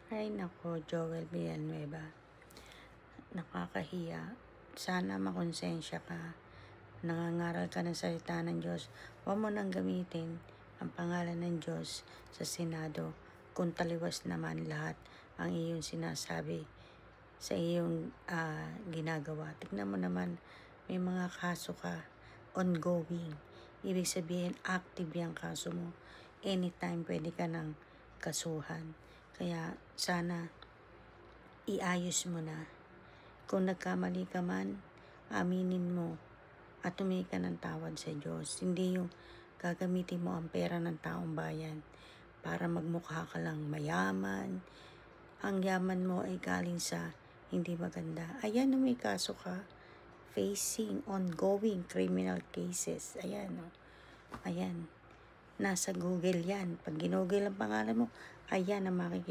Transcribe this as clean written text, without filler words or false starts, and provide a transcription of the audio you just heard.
Ay nako, Joel Villanueva. Nakakahiya. Sana makonsensya ka. Nangangaral ka ng salita ng Diyos. Huwag mo nang gamitin ang pangalan ng Diyos sa Senado kung taliwas naman lahat ang iyong sinasabi sa iyong ginagawa. Tignan mo naman, may mga kaso ka ongoing. Ibig sabihin, active yung kaso mo. Anytime pwede ka ng kasuhan. Kaya sana iayos mo na. Kung nagkamali ka man, aminin mo at humingi ka ng tawad sa Diyos. Hindi yung gagamitin mo ang pera ng taong bayan para magmukha ka lang mayaman. Ang yaman mo ay galing sa hindi maganda. Ayan, may kaso ka. Facing ongoing criminal cases. Ayan, Ayan. Nasa Google yan. Pag ginugol ang pangalan mo, ayan ang makikita.